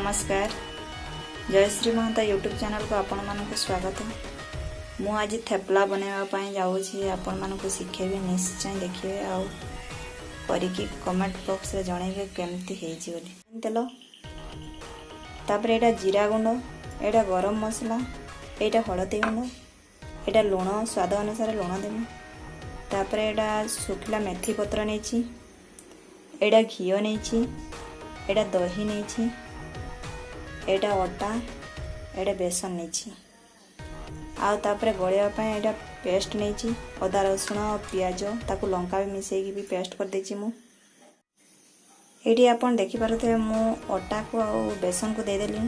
नमस्कार Jayashree Mahanta YouTube channel को आपण मानक स्वागत। मु आज थेपला बनवाई जाऊँगी आपण मानक शिखेबी निश्चय देखिए आउ करिकी कमेंट बॉक्स रे जणेबे केमती हेजी बोली। तेल तापर एटा जीरा गुंड, एटा गरम मसला, एटा हळदी गुंड, एटा लुण स्वाद अनुसार लुण देबी। तापर एटा सुखला मेथी पत्र नेछि, एटा घिओ नेछि, एटा दही नेछि, एटा अटा, एटा बेसन नेछि। आउ तापर गळिया पय एटा पेस्ट नेछि अदा रसुण पियाज ताकू लंका भी मिसेकी भी पेस्ट कर देछि। मु एटी आपण देखि पारथे मु अटा को आ बेसन को दे देली।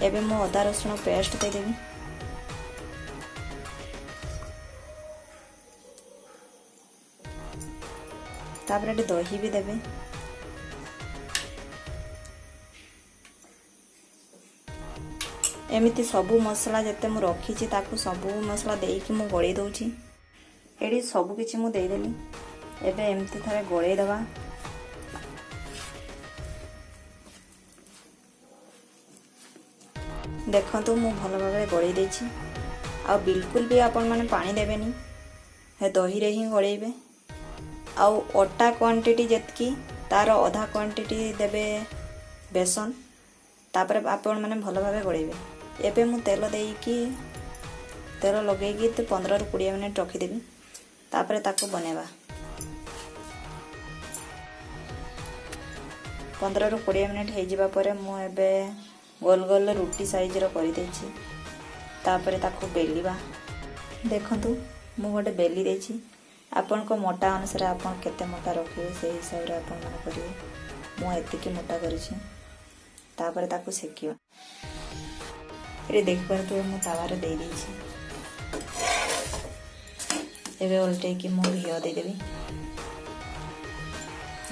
एबे मु अदा रसुण पेस्ट दे देबी। तापर एटी दही भी देबे। एमिति सबू मसला जते मु रखी ताकू सबू मसला देकी मु गळै दउछि। एडी सबू किछि मु देई देली। एबे एमिति थरे गळै दबा। देखंतु मु भलो भाबरे गळै देछि। आ बिल्कुल भी आपण माने पानी देबेनी, हे दही रे ही गळैबे। आ अटा क्वांटिटी जतकी तार आधा क्वांटिटी देबे बेसन। तापर आपण माने भलो भाबे गळैबे। एबे मु तेल देकी तेल लगेगी तो 15 रु 20 मिनिट रखीदेवी। तापर ताको बनेबा 15 रु 20 मिनिट हो जावा परे मु एबे गोल गोल रुटी साइज रो करि देछि। तापर ताको बेलिबा। देखंतु मु गोटे बेली देछि। आपन को मोटा अनुसार आपन केते मोटा रखिबे से हिसाब रे आपन मन करिवे। मु एतिकी मोटा करिछि। तापर ताको सेकिबा। ये देख पर तो मु तावारे दे देछि। एबे उल्टे की मु घिओ दे देबी।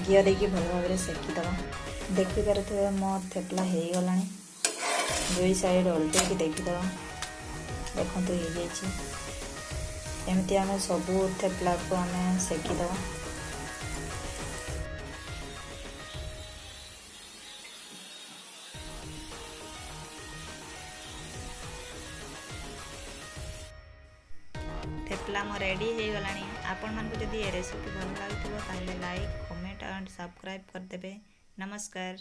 घिओ देकी भल भाबरे सेकी दबा। देखि परथे मो थेपला हेई गलानी। दुई साइड उल्टे की देखि दबा। देखंतु हे जाइछि। एमिति आमे सबु थेपला को आमे सेकी दबा। थेपला मो रेडी हो गलानी। आपण मानकु जदि ए रेसिपी भल लागुथिबो ताले लाइक कमेंट एंड सब्सक्राइब कर देबे। नमस्कार।